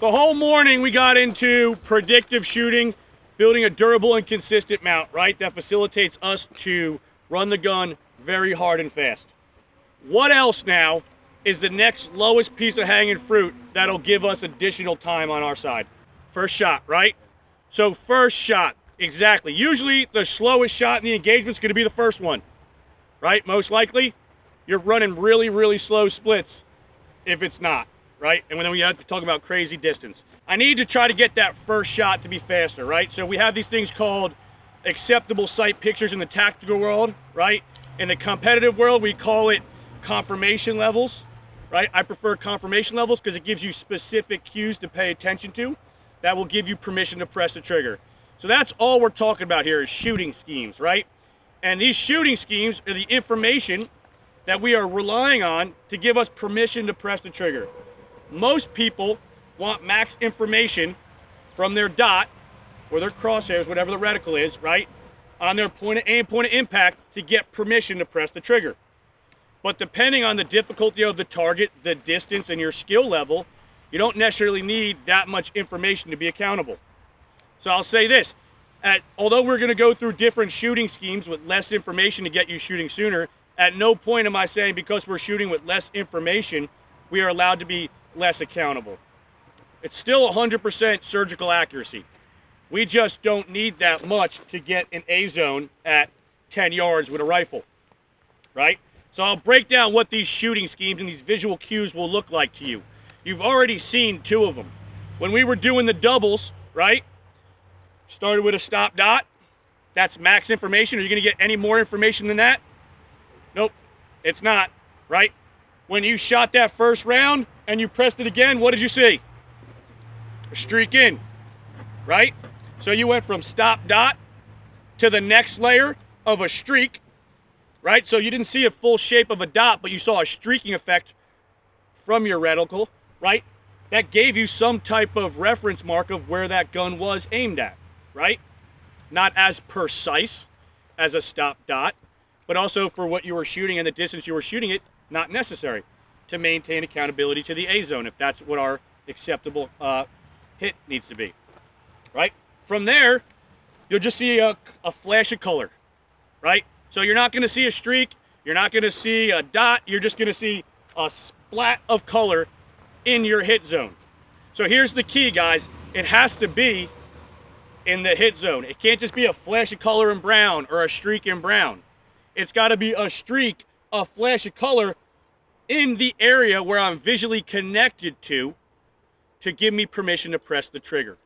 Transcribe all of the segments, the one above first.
The whole morning we got into predictive shooting, building a durable and consistent mount, right? That facilitates us to run the gun very hard and fast. What else now is the next lowest piece of hanging fruit that'll give us additional time on our side? First shot, right? So first shot, exactly. Usually the slowest shot in the engagement is going to be the first one, right? Most likely, you're running really, really slow splits if it's not, right? And then we have to talk about crazy distance. I need to try to get that first shot to be faster, right? So we have these things called acceptable sight pictures in the tactical world, right? In the competitive world, we call it confirmation levels, right? I prefer confirmation levels because it gives you specific cues to pay attention to that will give you permission to press the trigger. So that's all we're talking about here is shooting schemes, right? And these shooting schemes are the information that we are relying on to give us permission to press the trigger. Most people want max information from their dot or their crosshairs, whatever the reticle is, right, on their point of aim, point of impact to get permission to press the trigger. But depending on the difficulty of the target, the distance, and your skill level, you don't necessarily need that much information to be accountable. So I'll say this, although we're gonna go through different shooting schemes with less information to get you shooting sooner, at no point am I saying because we're shooting with less information, we are allowed to be less accountable. It's still 100% surgical accuracy. We just don't need that much to get an A zone at 10 yards with a rifle, right? So I'll break down what these shooting schemes and these visual cues will look like to you. You've already seen two of them. When we were doing the doubles, right? Started with a stop dot. That's max information. Are you gonna get any more information than that? Nope, it's not, right? When you shot that first round and you pressed it again, what did you see? A streak in, right? So you went from stop dot to the next layer of a streak, right? So you didn't see a full shape of a dot, but you saw a streaking effect from your reticle, right? That gave you some type of reference mark of where that gun was aimed at, right? Not as precise as a stop dot, but also for what you were shooting and the distance you were shooting it, not necessary to maintain accountability to the A zone if that's what our acceptable hit needs to be, right? From there, you'll just see a flash of color, right? So you're not gonna see a streak, you're not gonna see a dot, you're just gonna see a splat of color in your hit zone. So here's the key, guys. It has to be in the hit zone. It can't just be a flash of color in brown or a streak in brown. It's gotta be a streak, a flash of color in the area where I'm visually connected to give me permission to press the trigger.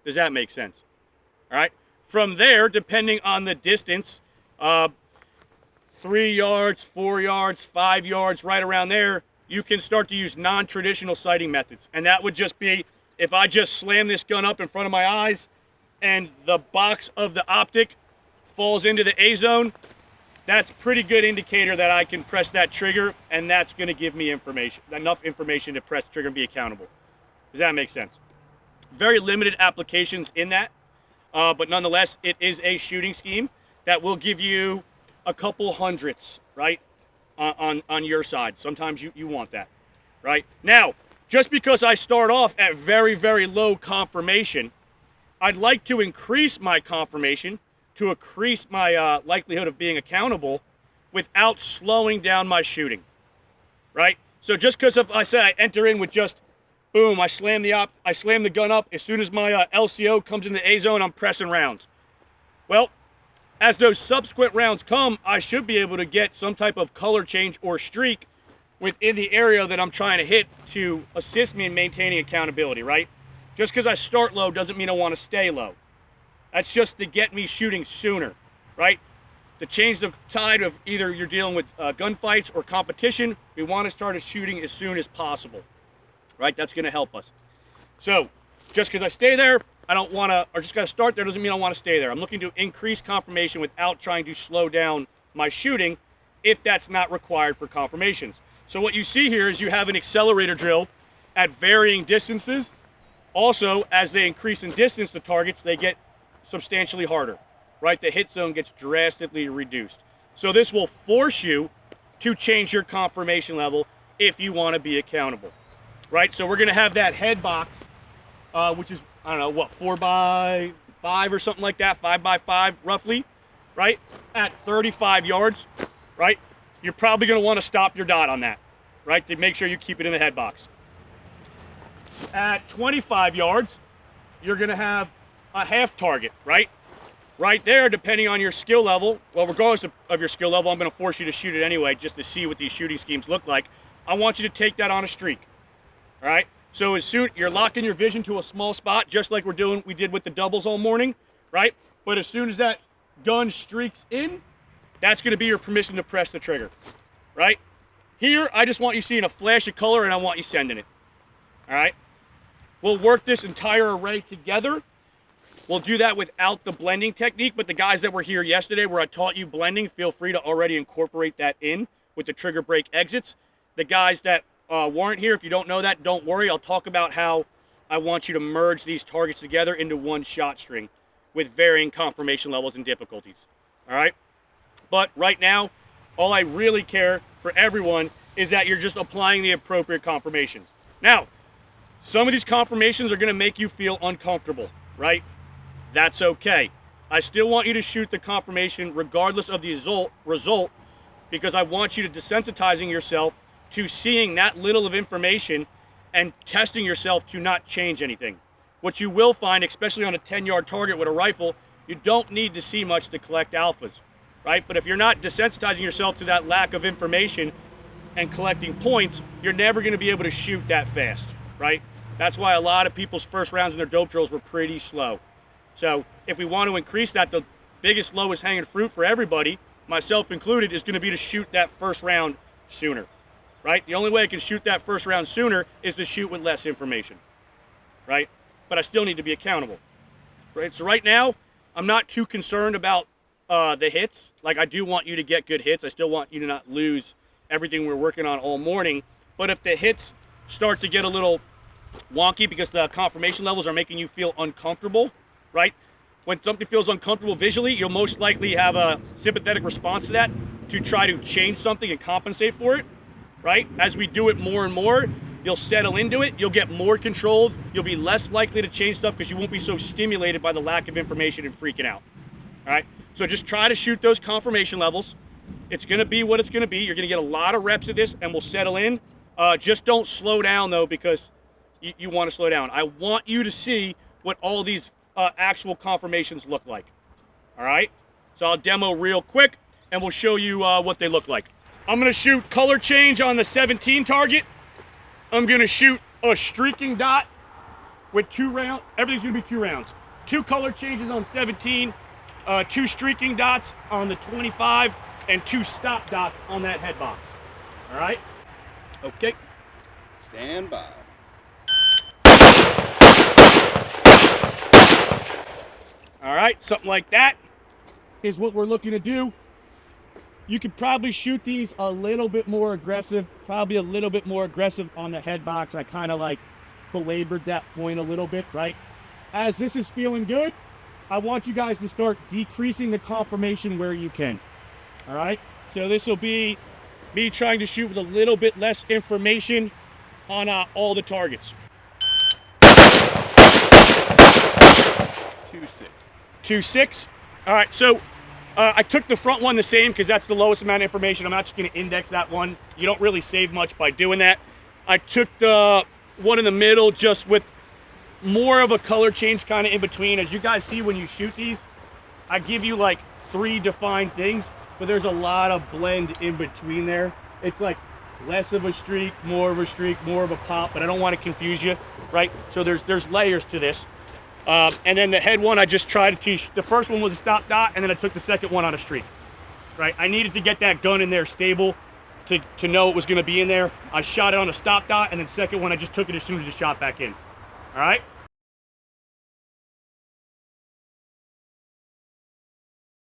Does that make sense? All right. From there, depending on the distance, 3 yards, 4 yards, 5 yards, right around there, you can start to use non-traditional sighting methods. And that would just be if I just slam this gun up in front of my eyes and the box of the optic falls into the A zone, that's a pretty good indicator that I can press that trigger, and that's going to give me information, enough information to press the trigger and be accountable. Does that make sense? Very limited applications in that, but nonetheless, it is a shooting scheme that will give you a couple hundredths, right, on your side. Sometimes you want that, right? Now, just because I start off at very, very low confirmation, I'd like to increase my confirmation to increase my likelihood of being accountable without slowing down my shooting, right? So just because if I say I enter in with just, boom, I slam the gun up, as soon as my LCO comes in the A zone, I'm pressing rounds. Well, as those subsequent rounds come, I should be able to get some type of color change or streak within the area that I'm trying to hit to assist me in maintaining accountability, right? Just because I start low doesn't mean I want to stay low. That's just to get me shooting sooner, right? To change the tide of either you're dealing with gunfights or competition, we want to start shooting as soon as possible, right? That's going to help us. So just because I stay there, I don't want to, or just got to start there doesn't mean I want to stay there. I'm looking to increase confirmation without trying to slow down my shooting if that's not required for confirmations. So what you see here is you have an accelerator drill at varying distances. Also, as they increase in distance, the targets, they get substantially harder, right? The hit zone gets drastically reduced. So this will force you to change your confirmation level if you want to be accountable, right? So we're going to have that head box which is, I don't know, what, 4x5 or something like that, 5x5 roughly, right? At 35 yards, right? You're probably going to want to stop your dot on that, right? To make sure you keep it in the head box. At 25 yards, you're going to have a half target, right? Right there, depending on your skill level, well, regardless of your skill level, I'm going to force you to shoot it anyway, just to see what these shooting schemes look like. I want you to take that on a streak, all right? So as soon, you're locking your vision to a small spot, just like we did with the doubles all morning, right? But as soon as that gun streaks in, that's going to be your permission to press the trigger, right? Here, I just want you seeing a flash of color, and I want you sending it, all right? We'll work this entire array together. We'll do that without the blending technique, but the guys that were here yesterday where I taught you blending, feel free to already incorporate that in with the trigger break exits. The guys that weren't here, if you don't know that, don't worry. I'll talk about how I want you to merge these targets together into one shot string with varying confirmation levels and difficulties, all right? But right now, all I really care for everyone is that you're just applying the appropriate confirmations. Now, some of these confirmations are going to make you feel uncomfortable, right? That's okay. I still want you to shoot the confirmation regardless of the result because I want you to desensitizing yourself to seeing that little of information and testing yourself to not change anything. What you will find, especially on a 10-yard target with a rifle, you don't need to see much to collect alphas, right? But if you're not desensitizing yourself to that lack of information and collecting points, you're never going to be able to shoot that fast, right? That's why a lot of people's first rounds in their dope drills were pretty slow. So if we want to increase that, the biggest lowest hanging fruit for everybody, myself included, is going to be to shoot that first round sooner, right? The only way I can shoot that first round sooner is to shoot with less information, right? But I still need to be accountable, right? So right now, I'm not too concerned about the hits. Like, I do want you to get good hits. I still want you to not lose everything we're working on all morning. But if the hits start to get a little wonky because the confirmation levels are making you feel uncomfortable, right? When something feels uncomfortable visually, you'll most likely have a sympathetic response to that to try to change something and compensate for it, right? As we do it more and more, you'll settle into it, you'll get more controlled, you'll be less likely to change stuff because you won't be so stimulated by the lack of information and freaking out, all right? So just try to shoot those confirmation levels. It's gonna be what it's gonna be. You're gonna get a lot of reps of this and we'll settle in. Just don't slow down though, because you wanna slow down. I want you to see what all these actual confirmations look like, all right? So I'll demo real quick and we'll show you what they look like. I'm gonna shoot color change on the 17 target. I'm gonna shoot a streaking dot with 2 rounds. Everything's gonna be 2 rounds. 2 color changes on 17, 2 streaking dots on the 25, and 2 stop dots on that head box, all right? Okay. Stand by. All right, something like that is what we're looking to do. You could probably shoot these a little bit more aggressive, probably a little bit more aggressive on the head box. I kind of like belabored that point a little bit, right? As this is feeling good, I want you guys to start decreasing the confirmation where you can, all right? So this will be me trying to shoot with a little bit less information on all the targets. 2-6. 2-6. All right, so I took the front one the same because that's the lowest amount of information. I'm not just going to index that one. You don't really save much by doing that. I took the one in the middle just with more of a color change kind of in between. As you guys see when you shoot these, I give you like 3 defined things, but there's a lot of blend in between there. It's like less of a streak, more of a streak, more of a pop, but I don't want to confuse you, right? So there's layers to this. And then the head one, I just tried to teach. The first one was a stop dot, and then I took the second one on a streak, right? I needed to get that gun in there stable to know it was going to be in there. I shot it on a stop dot, and then second one, I just took it as soon as it shot back in. All right?